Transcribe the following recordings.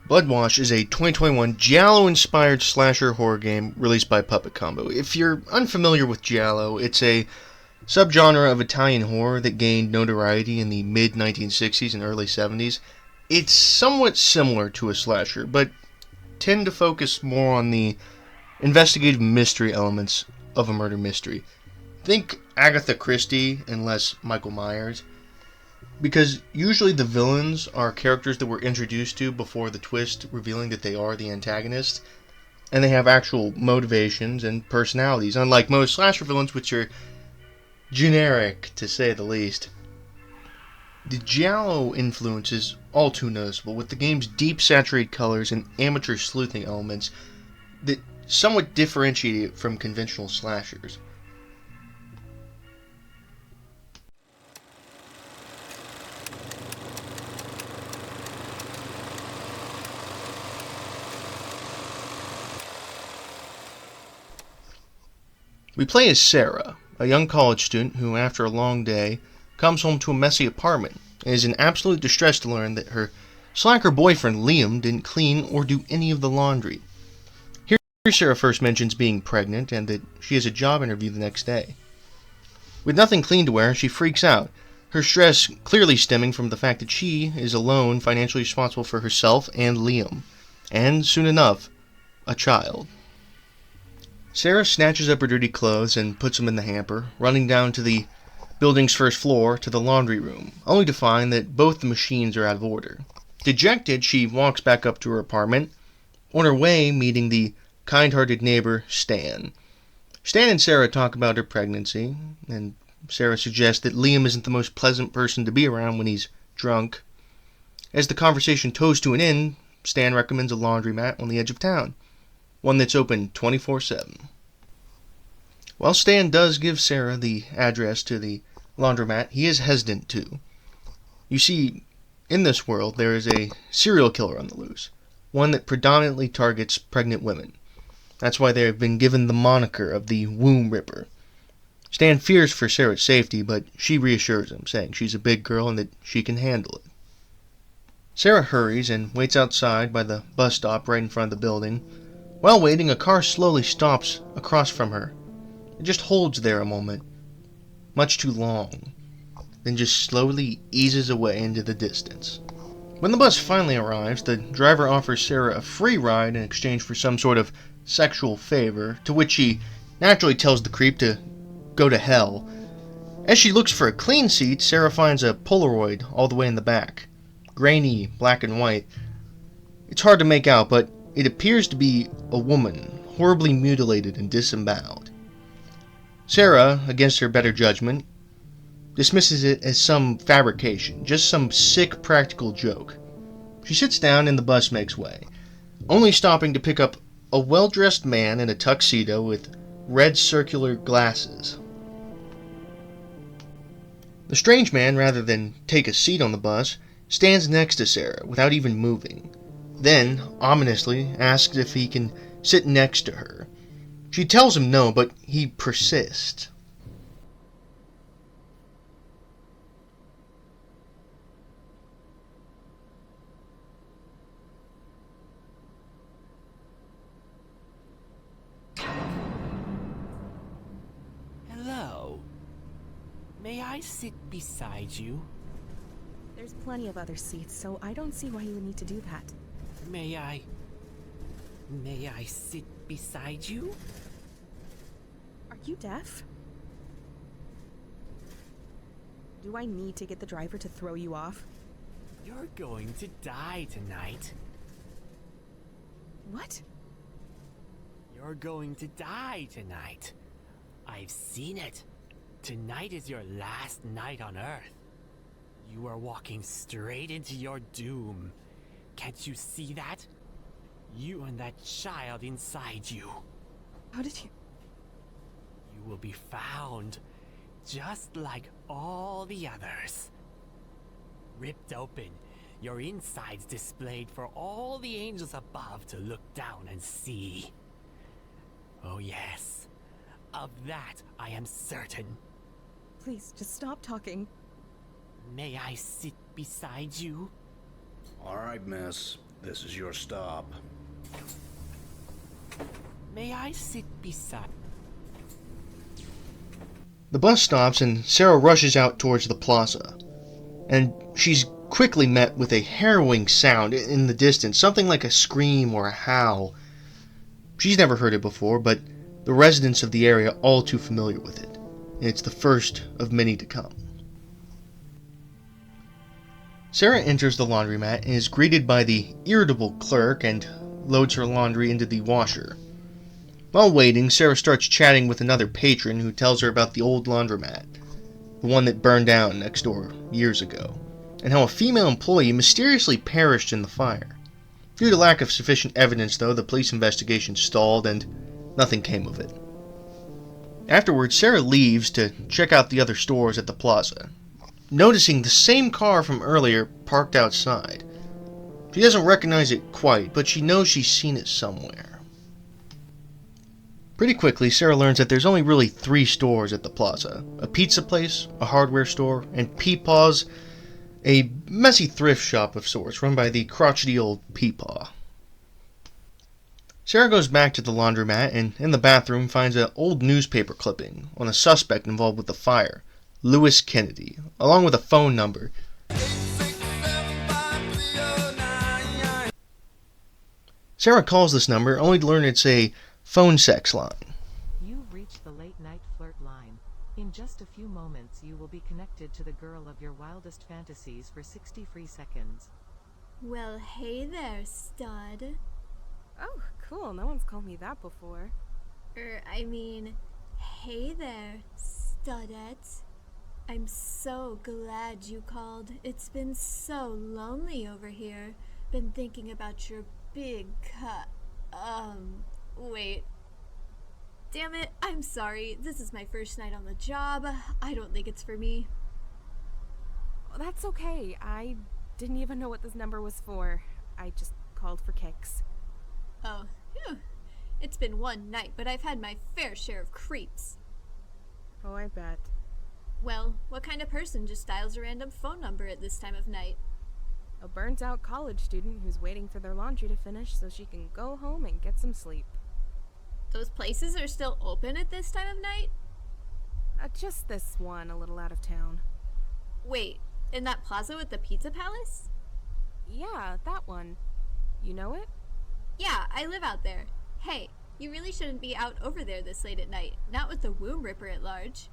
Bloodwash is a 2021 Giallo-inspired slasher horror game released by Puppet Combo. If you're unfamiliar with Giallo, it's a subgenre of Italian horror that gained notoriety in the mid-1960s and early 70s. It's somewhat similar to a slasher, but tend to focus more on the investigative mystery elements of a murder mystery. Think Agatha Christie and less Michael Myers, because usually the villains are characters that we're introduced to before the twist revealing that they are the antagonist, and they have actual motivations and personalities, unlike most slasher villains, which are generic to say the least. The Giallo influence is all too noticeable, with the game's deep saturated colors and amateur sleuthing elements that somewhat differentiate it from conventional slashers. We play as Sarah, a young college student who, after a long day, comes home to a messy apartment and is in absolute distress to learn that her slacker boyfriend Liam didn't clean or do any of the laundry. Here Sarah first mentions being pregnant and that she has a job interview the next day. With nothing clean to wear, she freaks out, her stress clearly stemming from the fact that she is alone financially responsible for herself and Liam, and, soon enough, a child. Sarah snatches up her dirty clothes and puts them in the hamper, running down to the building's first floor to the laundry room, only to find that both the machines are out of order. Dejected, she walks back up to her apartment, on her way meeting the kind-hearted neighbor, Stan. Stan and Sarah talk about her pregnancy, and Sarah suggests that Liam isn't the most pleasant person to be around when he's drunk. As the conversation tows to an end, Stan recommends a laundromat on the edge of town, one that's open 24/7. While Stan does give Sarah the address to the laundromat, he is hesitant too. You see, in this world, there is a serial killer on the loose, one that predominantly targets pregnant women. That's why they have been given the moniker of the Womb Ripper. Stan fears for Sarah's safety, but she reassures him, saying she's a big girl and that she can handle it. Sarah hurries and waits outside by the bus stop right in front of the building. While waiting, a car slowly stops across from her. It just holds there a moment, much too long, then just slowly eases away into the distance. When the bus finally arrives, the driver offers Sarah a free ride in exchange for some sort of sexual favor, to which she naturally tells the creep to go to hell. As she looks for a clean seat, Sarah finds a Polaroid all the way in the back, grainy, black and white. It's hard to make out, but it appears to be a woman, horribly mutilated and disemboweled. Sarah, against her better judgment, dismisses it as some fabrication, just some sick practical joke. She sits down and the bus makes way, only stopping to pick up a well-dressed man in a tuxedo with red circular glasses. The strange man, rather than take a seat on the bus, stands next to Sarah without even moving, then, ominously, asks if he can sit next to her. She tells him no, but he persists. Hello. May I sit beside you? There's plenty of other seats, so I don't see why you would need to do that. May I sit beside you? Are you deaf? Do I need to get the driver to throw you off? You're going to die tonight. What? You're going to die tonight. I've seen it. Tonight is your last night on Earth. You are walking straight into your doom. Can't you see that? You and that child inside you. How did you... You will be found, just like all the others. Ripped open, your insides displayed for all the angels above to look down and see. Oh yes, of that I am certain. Please, just stop talking. May I sit beside you? All right, miss. This is your stop. May I sit beside? The bus stops and Sarah rushes out towards the plaza. And she's quickly met with a harrowing sound in the distance, something like a scream or a howl. She's never heard it before, but the residents of the area are all too familiar with it. And it's the first of many to come. Sarah enters the laundromat and is greeted by the irritable clerk and loads her laundry into the washer. While waiting, Sarah starts chatting with another patron who tells her about the old laundromat, the one that burned down next door years ago, and how a female employee mysteriously perished in the fire. Due to lack of sufficient evidence, though, the police investigation stalled and nothing came of it. Afterwards, Sarah leaves to check out the other stores at the plaza, noticing the same car from earlier parked outside. She doesn't recognize it quite, but she knows she's seen it somewhere. Pretty quickly, Sarah learns that there's only really 3 stores at the plaza. A pizza place, a hardware store, and Peepaw's, a messy thrift shop of sorts run by the crotchety old Peepaw. Sarah goes back to the laundromat and in the bathroom finds an old newspaper clipping on a suspect involved with the fire, Lewis Kennedy, along with a phone number. Sarah calls this number only to learn it's a phone sex line. You've reached the late night flirt line. In just a few moments you will be connected to the girl of your wildest fantasies for 60 free seconds. Well, hey there, stud. Oh, cool. No one's called me that before. Hey there, studette. I'm so glad you called. It's been so lonely over here. Been thinking about your big wait. Damn it, I'm sorry. This is my first night on the job. I don't think it's for me. Oh, that's okay. I didn't even know what this number was for. I just called for kicks. Oh, phew. It's been one night, but I've had my fair share of creeps. Oh, I bet. Well, what kind of person just dials a random phone number at this time of night? A burnt-out college student who's waiting for their laundry to finish so she can go home and get some sleep. Those places are still open at this time of night? Just this one, a little out of town. Wait, in that plaza with the pizza palace? Yeah, that one. You know it? Yeah, I live out there. Hey, you really shouldn't be out over there this late at night, not with the womb ripper at large.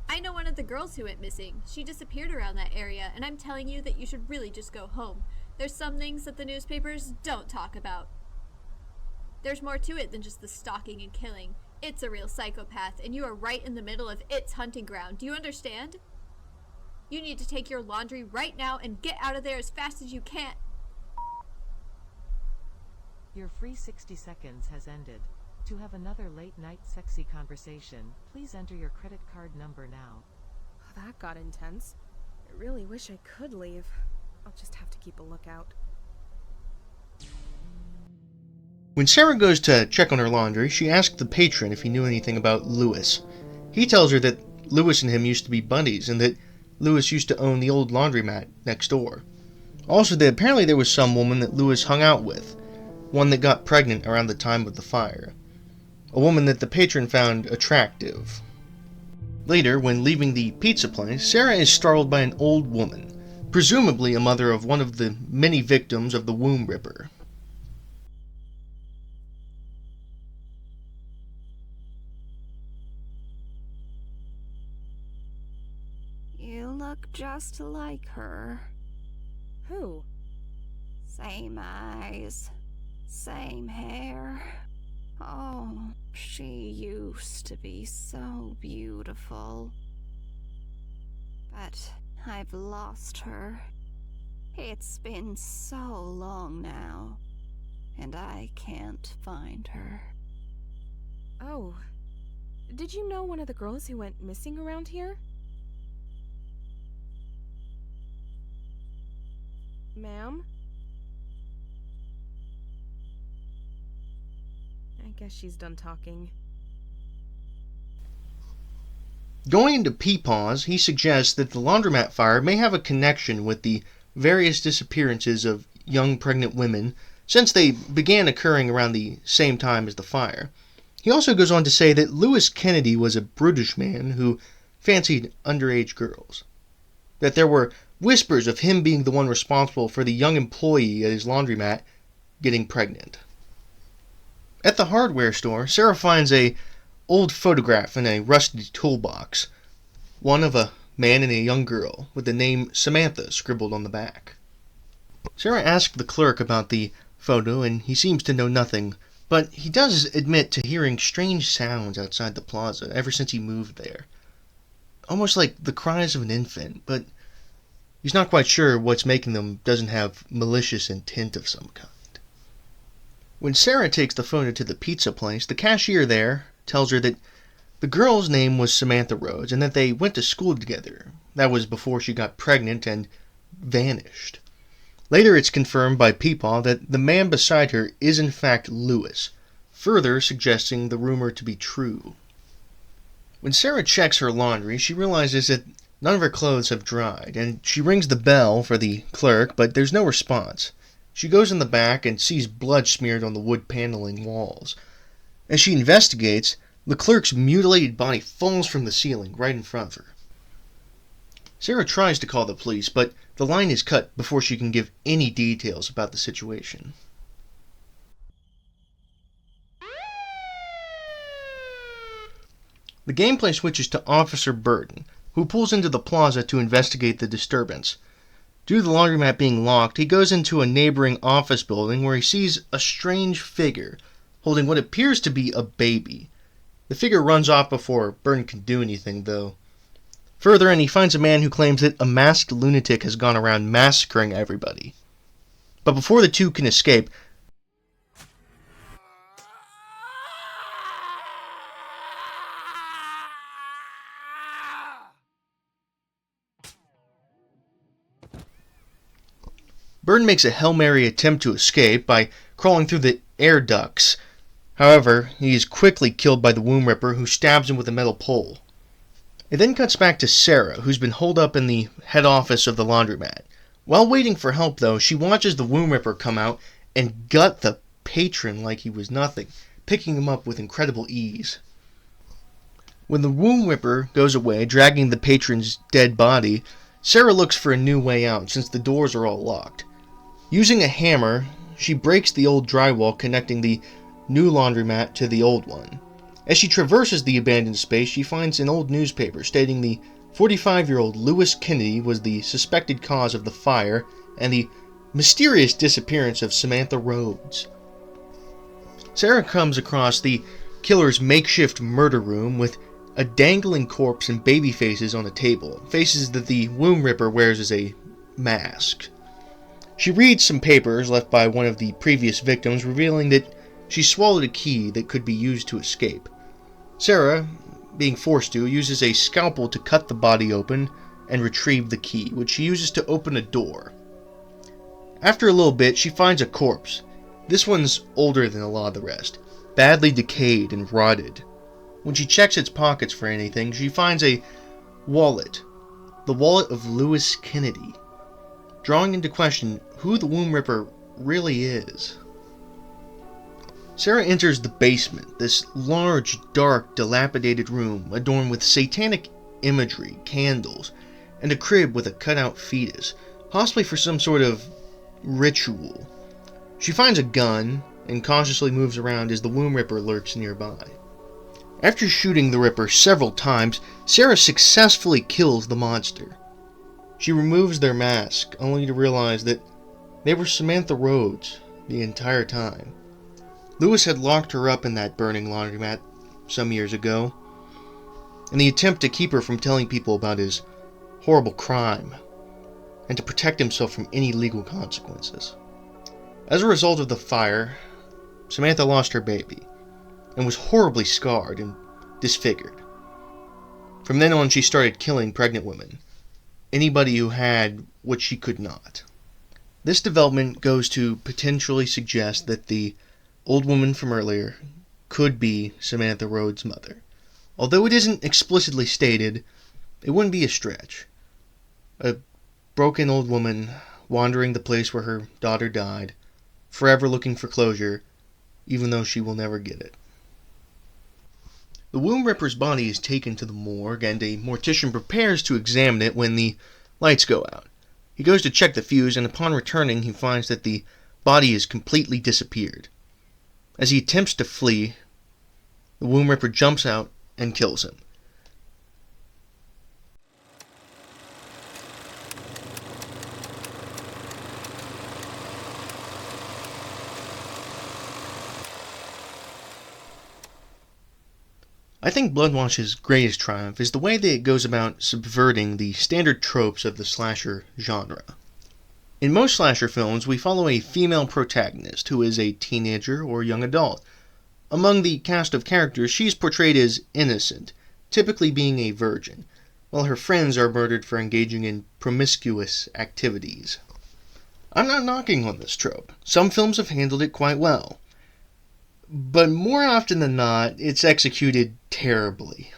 I know one of the girls who went missing. She disappeared around that area, and I'm telling you that you should really just go home. There's some things that the newspapers don't talk about. There's more to it than just the stalking and killing. It's a real psychopath, and you are right in the middle of its hunting ground. Do you understand? You need to take your laundry right now and get out of there as fast as you can. Your free 60 seconds has ended. To have another late-night sexy conversation, please enter your credit card number now. Oh, that got intense. I really wish I could leave. I'll just have to keep a lookout. When Sarah goes to check on her laundry, she asks the patron if he knew anything about Lewis. He tells her that Lewis and him used to be buddies and that Lewis used to own the old laundromat next door. Also, that apparently there was some woman that Lewis hung out with, one that got pregnant around the time of the fire. A woman that the patron found attractive. Later, when leaving the pizza place, Sarah is startled by an old woman, presumably a mother of one of the many victims of the womb ripper. You look just like her. Who? Same eyes, same hair. Oh, she used to be so beautiful. But I've lost her. It's been so long now, and I can't find her. Oh. Did you know one of the girls who went missing around here? Ma'am? I guess she's done talking. Going into Peepaw's, he suggests that the laundromat fire may have a connection with the various disappearances of young pregnant women since they began occurring around the same time as the fire. He also goes on to say that Lewis Kennedy was a brutish man who fancied underage girls, that there were whispers of him being the one responsible for the young employee at his laundromat getting pregnant. At the hardware store, Sarah finds a old photograph in a rusty toolbox, one of a man and a young girl, with the name Samantha scribbled on the back. Sarah asks the clerk about the photo, and he seems to know nothing, but he does admit to hearing strange sounds outside the plaza ever since he moved there. Almost like the cries of an infant, but he's not quite sure what's making them doesn't have malicious intent of some kind. When Sarah takes the photo to the pizza place, the cashier there tells her that the girl's name was Samantha Rhodes and that they went to school together. That was before she got pregnant and vanished. Later it's confirmed by Peepaw that the man beside her is in fact Lewis, further suggesting the rumor to be true. When Sarah checks her laundry, she realizes that none of her clothes have dried, and she rings the bell for the clerk, but there's no response. She goes in the back and sees blood smeared on the wood paneling walls. As she investigates, the clerk's mutilated body falls from the ceiling right in front of her. Sarah tries to call the police, but the line is cut before she can give any details about the situation. The gameplay switches to Officer Burton, who pulls into the plaza to investigate the disturbance. Due to the laundromat being locked, he goes into a neighboring office building where he sees a strange figure holding what appears to be a baby. The figure runs off before Burton can do anything, though. Further in, he finds a man who claims that a masked lunatic has gone around massacring everybody. But before the two can escape, Burton makes a Hail Mary attempt to escape by crawling through the air ducts. However, he is quickly killed by the Womb Ripper, who stabs him with a metal pole. It then cuts back to Sarah, who's been holed up in the head office of the laundromat. While waiting for help, though, she watches the Womb Ripper come out and gut the patron like he was nothing, picking him up with incredible ease. When the Womb Ripper goes away, dragging the patron's dead body, Sarah looks for a new way out since the doors are all locked. Using a hammer, she breaks the old drywall connecting the new laundromat to the old one. As she traverses the abandoned space, she finds an old newspaper stating the 45-year-old Lewis Kennedy was the suspected cause of the fire and the mysterious disappearance of Samantha Rhodes. Sarah comes across the killer's makeshift murder room with a dangling corpse and baby faces on a table, faces that the Womb Ripper wears as a mask. She reads some papers left by one of the previous victims, revealing that she swallowed a key that could be used to escape. Sarah, being forced to, uses a scalpel to cut the body open and retrieve the key, which she uses to open a door. After a little bit, she finds a corpse. This one's older than a lot of the rest, badly decayed and rotted. When she checks its pockets for anything, she finds a wallet, the wallet of Lewis Kennedy, drawing into question who the Womb Ripper really is. Sarah enters the basement, this large, dark, dilapidated room adorned with satanic imagery, candles, and a crib with a cutout fetus, possibly for some sort of ritual. She finds a gun and cautiously moves around as the Womb Ripper lurks nearby. After shooting the Ripper several times, Sarah successfully kills the monster. She removes their mask, only to realize that they were Samantha Rhodes the entire time. Lewis had locked her up in that burning laundromat some years ago, in the attempt to keep her from telling people about his horrible crime, and to protect himself from any legal consequences. As a result of the fire, Samantha lost her baby, and was horribly scarred and disfigured. From then on, she started killing pregnant women, anybody who had what she could not. This development goes to potentially suggest that the old woman from earlier could be Samantha Rhodes' mother. Although it isn't explicitly stated, it wouldn't be a stretch. A broken old woman wandering the place where her daughter died, forever looking for closure, even though she will never get it. The Womb Ripper's body is taken to the morgue, and a mortician prepares to examine it when the lights go out. He goes to check the fuse, and upon returning, he finds that the body has completely disappeared. As he attempts to flee, the Womb Ripper jumps out and kills him. I think Bloodwash's greatest triumph is the way that it goes about subverting the standard tropes of the slasher genre. In most slasher films, we follow a female protagonist who is a teenager or young adult. Among the cast of characters, she's portrayed as innocent, typically being a virgin, while her friends are murdered for engaging in promiscuous activities. I'm not knocking on this trope. Some films have handled it quite well. But more often than not, it's executed terribly.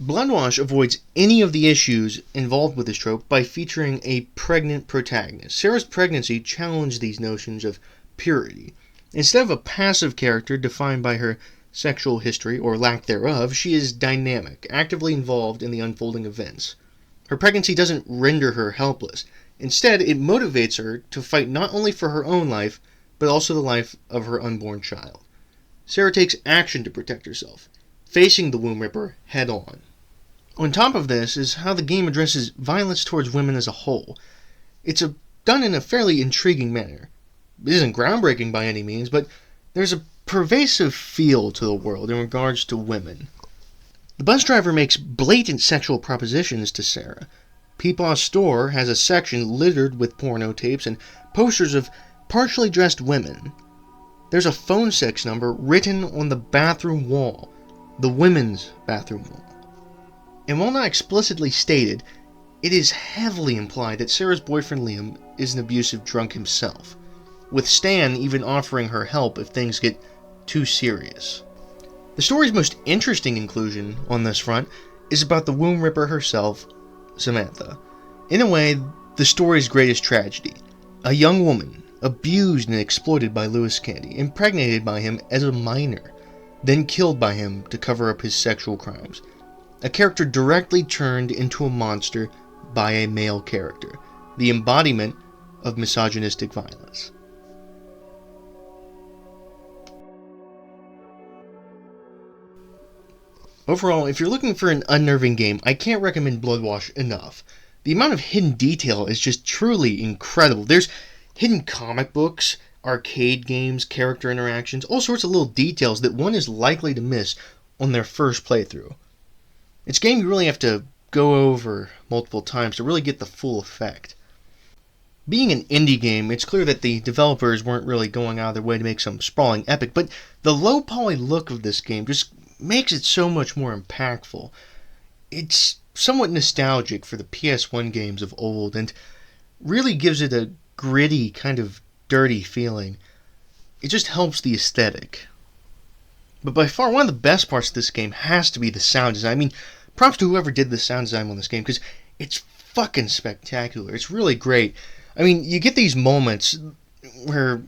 Bloodwash avoids any of the issues involved with this trope by featuring a pregnant protagonist. Sarah's pregnancy challenged these notions of purity. Instead of a passive character defined by her sexual history or lack thereof, she is dynamic, actively involved in the unfolding events. Her pregnancy doesn't render her helpless. Instead, it motivates her to fight not only for her own life, but also the life of her unborn child. Sarah takes action to protect herself, facing the Womb Ripper head on. On top of this is how the game addresses violence towards women as a whole. It's done in a fairly intriguing manner. It isn't groundbreaking by any means, but there's a pervasive feel to the world in regards to women. The bus driver makes blatant sexual propositions to Sarah. Peepaw's store has a section littered with porno tapes and posters of partially dressed women. There's a phone sex number written on the bathroom wall, the women's bathroom wall. And while not explicitly stated, it is heavily implied that Sarah's boyfriend Liam is an abusive drunk himself, with Stan even offering her help if things get too serious. The story's most interesting inclusion on this front is about the Womb Ripper herself, Samantha. In a way, the story's greatest tragedy. A young woman, abused and exploited by Lewis Candy, impregnated by him as a minor, then killed by him to cover up his sexual crimes. A character directly turned into a monster by a male character, the embodiment of misogynistic violence. Overall, if you're looking for an unnerving game, I can't recommend Bloodwash enough. The amount of hidden detail is just truly incredible. There's hidden comic books, arcade games, character interactions, all sorts of little details that one is likely to miss on their first playthrough. It's a game you really have to go over multiple times to really get the full effect. Being an indie game, it's clear that the developers weren't really going out of their way to make some sprawling epic, but the low-poly look of this game just makes it so much more impactful. It's somewhat nostalgic for the PS1 games of old, and really gives it a gritty, kind of dirty feeling. It just helps the aesthetic. But by far, one of the best parts of this game has to be the sound design. I mean, props to whoever did the sound design on this game, because it's fucking spectacular. It's really great. I mean, you get these moments where,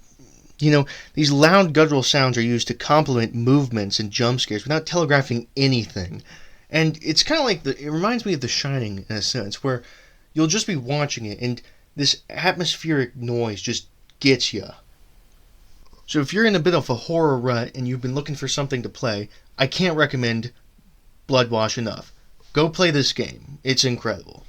these loud guttural sounds are used to complement movements and jump scares without telegraphing anything. And it's kind of like, it reminds me of The Shining in a sense, where you'll just be watching it and this atmospheric noise just gets you. So if you're in a bit of a horror rut and you've been looking for something to play, I can't recommend Bloodwash enough. Go play this game. It's incredible.